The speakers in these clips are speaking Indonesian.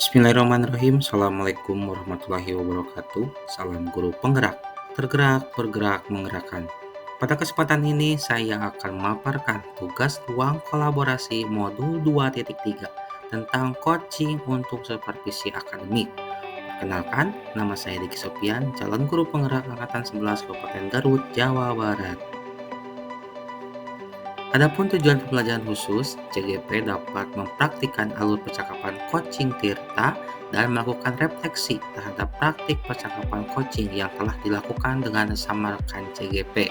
Bismillahirrahmanirrahim. Assalamualaikum warahmatullahi wabarakatuh. Salam guru penggerak, tergerak, bergerak, menggerakkan. Pada kesempatan ini saya akan memaparkan tugas ruang kolaborasi modul 2.3 tentang coaching untuk supervisi akademik. Perkenalkan, nama saya Diki Sopian, calon guru penggerak angkatan 11 Kabupaten Garut, Jawa Barat. Adapun tujuan pembelajaran khusus, CGP dapat mempraktikkan alur percakapan coaching Tirta dan melakukan refleksi terhadap praktik percakapan coaching yang telah dilakukan dengan sama rekan CGP.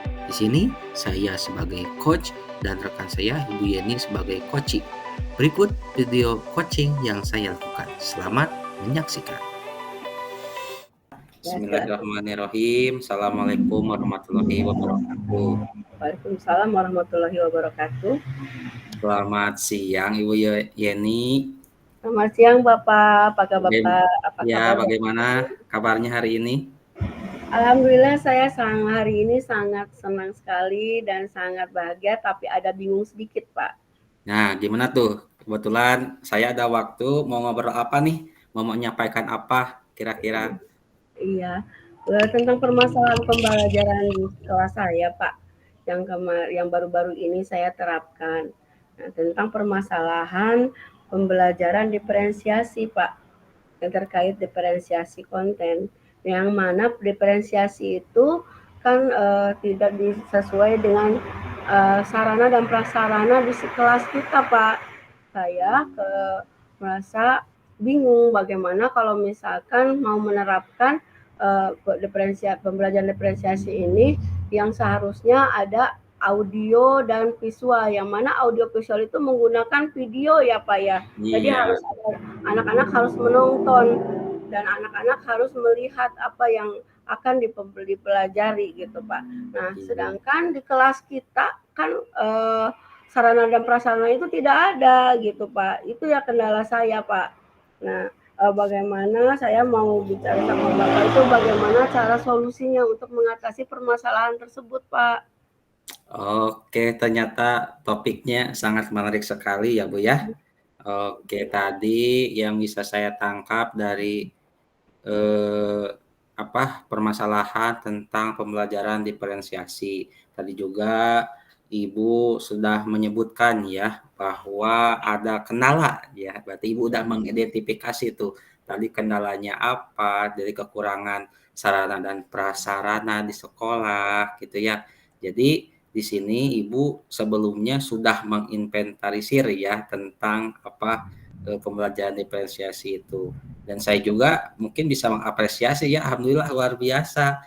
Di sini, saya sebagai coach dan rekan saya, Ibu Yeni sebagai coachee. Berikut video coaching yang saya lakukan. Selamat menyaksikan. Bismillahirrahmanirrahim. Assalamualaikum warahmatullahi wabarakatuh. Waalaikumsalam warahmatullahi wabarakatuh. Selamat siang Ibu Yeni. Selamat siang Bapak, apa kabar Bapak? Apa kabar? Bagaimana kabarnya hari ini? Alhamdulillah saya hari ini sangat senang sekali dan sangat bahagia, tapi ada bingung sedikit Pak. Nah, gimana tuh? Kebetulan saya ada waktu, mau ngobrol apa nih? Mau menyampaikan apa kira-kira? Iya, tentang permasalahan pembelajaran di kelas saya Pak, yang baru-baru ini saya terapkan. Nah, tentang permasalahan pembelajaran diferensiasi Pak, yang terkait diferensiasi konten, yang mana diferensiasi itu kan tidak sesuai dengan sarana dan prasarana di kelas kita Pak. Saya merasa bingung bagaimana kalau misalkan mau menerapkan pembelajaran diferensiasi ini yang seharusnya ada audio dan visual, yang mana audio visual itu menggunakan video ya Pak ya. Jadi harus anak-anak harus menonton dan anak-anak harus melihat apa yang akan dipelajari gitu Pak. Nah, sedangkan di kelas kita kan sarana dan prasarana itu tidak ada gitu Pak. Itu ya kendala saya Pak. Nah, bagaimana saya mau bicara sama Bapak itu bagaimana cara solusinya untuk mengatasi permasalahan tersebut Pak. Oke, ternyata topiknya sangat menarik sekali ya Bu ya. Oke, tadi yang bisa saya tangkap dari permasalahan tentang pembelajaran diferensiasi. Tadi juga Ibu sudah menyebutkan ya bahwa ada kendala ya. Berarti Ibu udah mengidentifikasi tuh tadi kendalanya apa, dari kekurangan sarana dan prasarana di sekolah gitu ya. Jadi di sini Ibu sebelumnya sudah menginventarisir ya tentang pembelajaran diferensiasi itu. Dan saya juga mungkin bisa mengapresiasi ya, alhamdulillah luar biasa.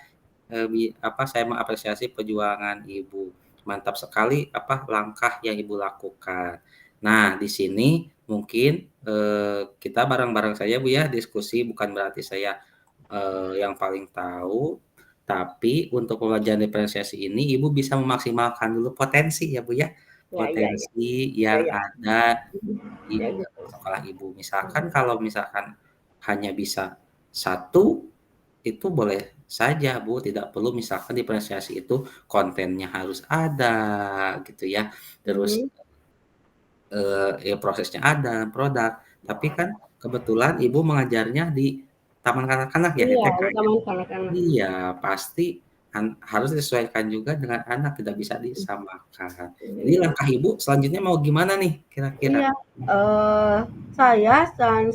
Saya mengapresiasi perjuangan Ibu. Mantap sekali langkah yang Ibu lakukan. Nah, di sini mungkin kita bareng-bareng saja Bu ya diskusi, bukan berarti saya yang paling tahu, tapi untuk pembelajaran diferensiasi ini Ibu bisa memaksimalkan dulu potensi ya Bu ya. Potensi yang ada di sekolah Ibu. Misalkan kalau misalkan hanya bisa satu, itu boleh saja Bu, tidak perlu misalkan diferensiasi itu kontennya harus ada gitu ya. Terus ya prosesnya ada, produk. Tapi kan kebetulan Ibu mengajarnya di taman kanak-kanak ya, Iya, TK di ya? taman kanak-kanak. Iya, pasti harus disesuaikan juga dengan anak, tidak bisa disamakan. Jadi langkah Ibu selanjutnya mau gimana nih kira-kira? Iya, saya dan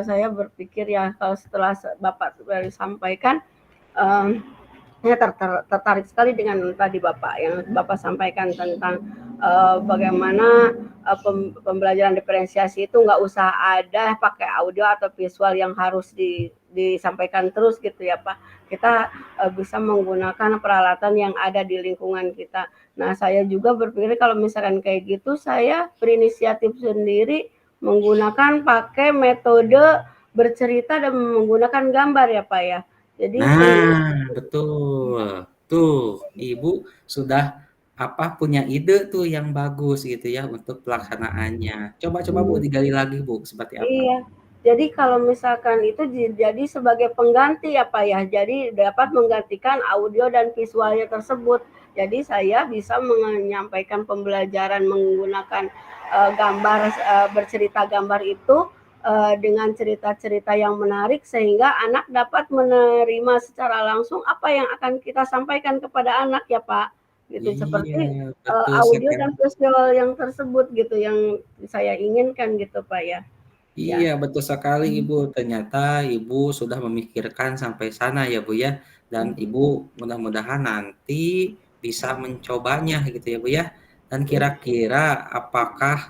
saya berpikir ya kalau setelah Bapak sudah disampaikan, saya tertarik sekali dengan tadi Bapak yang Bapak sampaikan tentang bagaimana pembelajaran diferensiasi itu nggak usah ada pakai audio atau visual yang harus disampaikan terus gitu ya Pak. Kita bisa menggunakan peralatan yang ada di lingkungan kita. Nah, saya juga berpikir kalau misalkan kayak gitu, saya berinisiatif sendiri menggunakan pakai metode bercerita dan menggunakan gambar ya Pak ya. Jadi Betul. Tuh, Ibu sudah punya ide tuh yang bagus gitu ya untuk pelaksanaannya. Coba-coba Bu digali lagi Bu, seperti apa? Iya. Jadi kalau misalkan itu jadi sebagai pengganti ya Pak ya. Jadi dapat menggantikan audio dan visualnya tersebut. Jadi saya bisa menyampaikan pembelajaran menggunakan gambar bercerita gambar itu dengan cerita-cerita yang menarik sehingga anak dapat menerima secara langsung apa yang akan kita sampaikan kepada anak ya Pak, gitu. Iya, Seperti, betul audio sekali. dan visual yang tersebut gitu yang saya inginkan gitu Pak ya. Iya, Ya. betul sekali Ibu. Ternyata Ibu sudah memikirkan sampai sana ya Bu ya. Dan Ibu mudah-mudahan nanti bisa mencobanya gitu ya Bu ya. Dan kira-kira apakah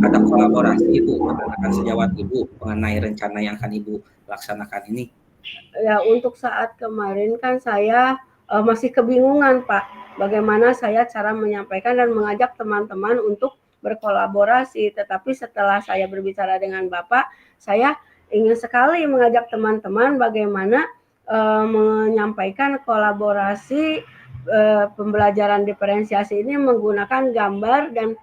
ada kolaborasi Ibu dengan rekan sejawat Ibu mengenai rencana yang akan Ibu laksanakan ini? Ya, untuk saat kemarin kan saya, masih kebingungan, Pak, bagaimana saya cara menyampaikan dan mengajak teman-teman untuk berkolaborasi. Tetapi setelah saya berbicara dengan Bapak, saya ingin sekali mengajak teman-teman bagaimana, menyampaikan kolaborasi, pembelajaran diferensiasi ini menggunakan gambar dan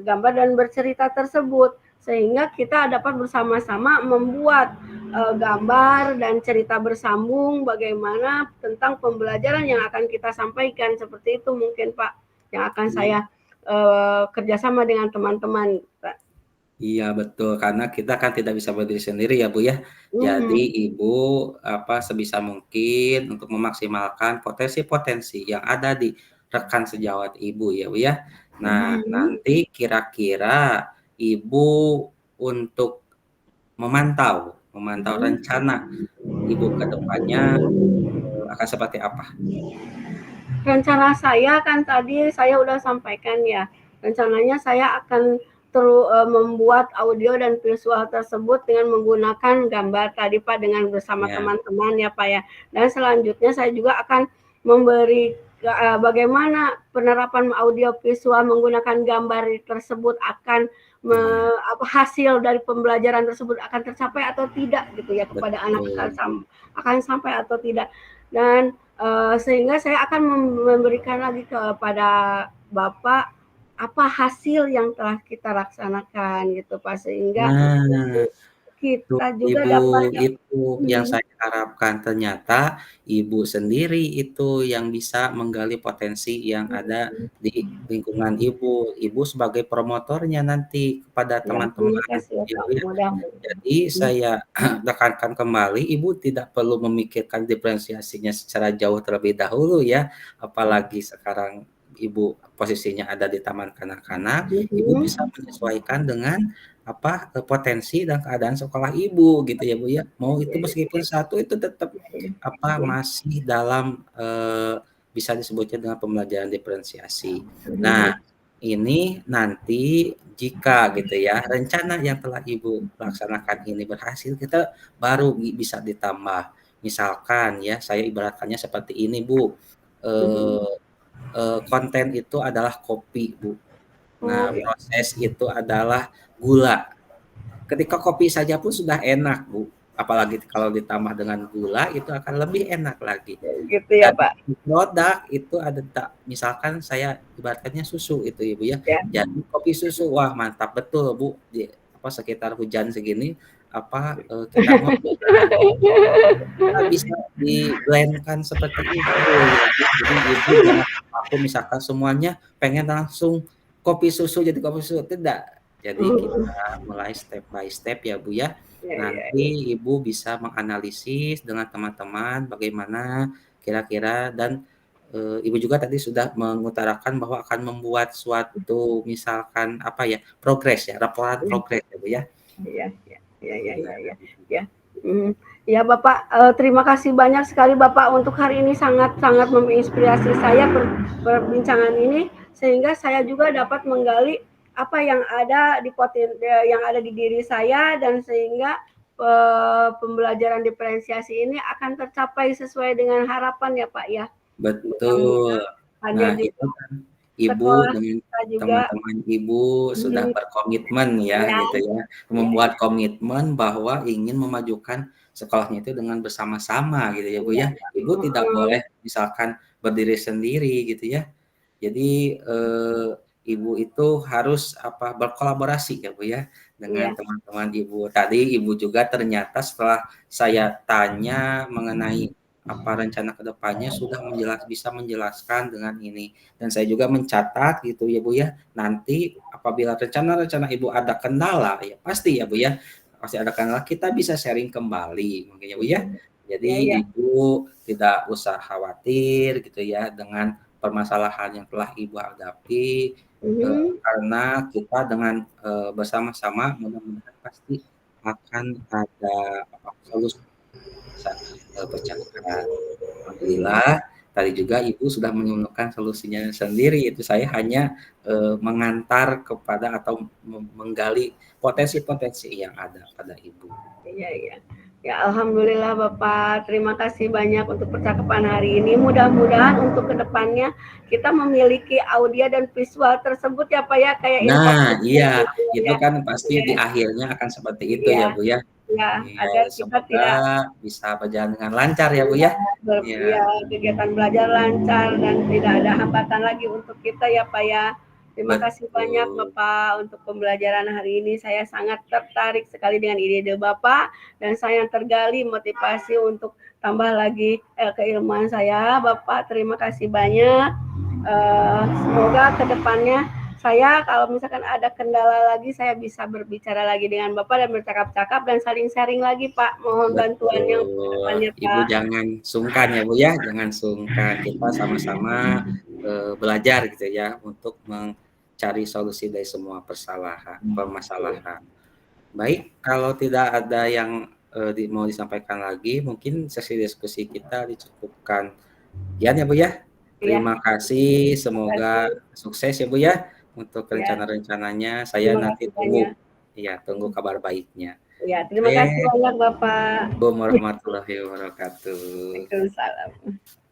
gambar dan bercerita tersebut. Sehingga kita dapat bersama-sama membuat gambar dan cerita bersambung bagaimana tentang pembelajaran yang akan kita sampaikan seperti itu mungkin Pak yang akan saya kerjasama dengan teman-teman Pak. Iya betul, karena kita kan tidak bisa berdiri sendiri ya Bu ya. Jadi Mhm, Ibu sebisa mungkin untuk memaksimalkan potensi-potensi yang ada di rekan sejawat Ibu ya Bu ya. Nah, mhm. nanti kira-kira Ibu untuk memantau memantau Mhm. rencana Ibu ke depannya akan seperti apa? Rencana saya kan tadi saya udah sampaikan ya, rencananya saya akan membuat audio dan visual tersebut dengan menggunakan gambar tadi Pak, dengan bersama Ya, teman-teman ya Pak ya. Dan selanjutnya saya juga akan memberi bagaimana penerapan audio visual menggunakan gambar tersebut akan iya, hasil dari pembelajaran tersebut akan tercapai atau tidak gitu ya kepada anak betul. akan sampai atau tidak. Dan sehingga saya akan memberikan lagi kepada Bapak apa hasil yang telah kita laksanakan gitu Pak, sehingga Nah, tuh, kita juga Ibu, dapat itu yang mhm, saya harapkan. Ternyata Ibu sendiri itu yang bisa menggali potensi yang ada di lingkungan Ibu. Ibu sebagai promotornya nanti kepada ya terima teman-teman, kasih ya gitu Pak, ya. mudah-mudahan. Jadi saya tekankan kembali, Ibu tidak perlu memikirkan diferensiasinya secara jauh terlebih dahulu ya, apalagi sekarang Ibu posisinya ada di taman kanak-kanak, Ibu bisa Mhm, menyesuaikan dengan potensi dan keadaan sekolah Ibu gitu ya, Bu, ya. Mau itu iya meskipun satu itu tetap iya iya, masih dalam, bisa disebutnya dengan pembelajaran diferensiasi. Nah, mhm, ini nanti jika gitu ya, rencana yang telah Ibu laksanakan ini berhasil, kita baru bisa ditambah. Misalkan ya, saya ibaratkannya seperti ini, Bu, mhm. eee konten itu adalah kopi, Bu. Oh Nah, ya, proses itu adalah gula. Ketika kopi saja pun sudah enak, Bu, apalagi kalau ditambah dengan gula itu akan lebih enak lagi. gitu ya Dan Pak, produk itu ada misalkan saya ibaratkannya susu itu Ibu ya, ya. jadi kopi susu, wah mantap betul Bu, sekitar hujan segini, kita mau bisa di-blend-kan seperti itu ya Bu, jadi Ibu jangan terpaku misalkan semuanya pengen langsung kopi susu jadi kopi susu, tidak. Jadi Mhm, kita mulai step by step ya Bu ya. ya ya ya, Nanti Ibu bisa menganalisis dengan teman-teman bagaimana kira-kira dan, Ibu juga tadi sudah mengutarakan bahwa akan membuat suatu misalkan progres ya, laporan mhm. progres ya Bu ya. Iya iya iya iya Iya, iya iya, ya, mhm. Ya Bapak, terima kasih banyak sekali Bapak untuk hari ini sangat-sangat menginspirasi saya perbincangan ini, sehingga saya juga dapat menggali apa yang ada yang ada di diri saya dan sehingga, pembelajaran diferensiasi ini akan tercapai sesuai dengan harapan ya Pak ya. betul. Mudah-mudahan Nah, juga itu kan Ibu sekolah dengan kita juga teman-teman Ibu sudah mhm, berkomitmen ya, iya gitu ya, iya membuat komitmen bahwa ingin memajukan sekolahnya itu dengan bersama-sama gitu ya, Bu, iya, ya. Ibu tidak heeh, boleh misalkan berdiri sendiri gitu ya. Jadi, Ibu itu harus berkolaborasi ya, Bu, ya, dengan iya. teman-teman Ibu. Tadi Ibu juga ternyata setelah saya tanya mengenai apa rencana ke depannya sudah bisa menjelaskan dengan ini. Dan saya juga mencatat gitu ya Bu ya, nanti apabila rencana-rencana Ibu ada kendala, ya pasti ya Bu ya, pasti ada kendala, kita bisa sharing kembali mungkin ya Bu ya. Ya, ya. Jadi Ibu tidak usah khawatir gitu ya dengan permasalahan yang telah Ibu hadapi, karena kita dengan, bersama-sama mudah-mudahan pasti akan ada solusi bisa, pecahkan. Alhamdulillah tadi juga Ibu sudah menemukan solusinya sendiri, itu saya hanya, mengantar kepada atau menggali potensi-potensi yang ada pada Ibu. Iya, iya. Ya, alhamdulillah Bapak, terima kasih banyak untuk percakapan hari ini. Mudah-mudahan untuk kedepannya kita memiliki audio dan visual tersebut ya Pak ya, kayak yang Nah, podcast iya, itu ya. kan pasti Iya, di akhirnya akan seperti itu iya, ya, Bu, ya. iya, Iya, agar kita semoga tidak bisa berjalan dengan lancar ya, Bu, iya, ya. Iya, ya, kegiatan belajar lancar dan tidak ada hambatan lagi untuk kita ya Pak ya. Terima kasih banyak betul. Bapak untuk pembelajaran hari ini. Saya sangat tertarik sekali dengan ide-ide Bapak dan saya tergali motivasi untuk tambah lagi keilmuan saya. Bapak, terima kasih banyak. Semoga kedepannya saya kalau misalkan ada kendala lagi saya bisa berbicara lagi dengan Bapak dan bercakap-cakap dan saling sharing lagi Pak. Mohon bantuannya untuk Betul. kedepannya Ibu Pak. jangan sungkan ya, Bu, ya, jangan sungkan. Kita sama-sama, belajar gitu ya untuk mencari solusi dari semua permasalahan. Baik, kalau tidak ada yang, mau disampaikan lagi, mungkin sesi diskusi kita dicukupkan sekian ya, Bu, ya. Iya, Terima kasih, terima semoga kasih. sukses ya, Bu, ya, untuk Ya, rencana-rencananya. Saya terima nanti kasih banyak. tunggu kabar baiknya. Ya, terima kasih Oke. banyak Bapak. Assalamualaikum warahmatullahi wabarakatuh. Waalaikumsalam.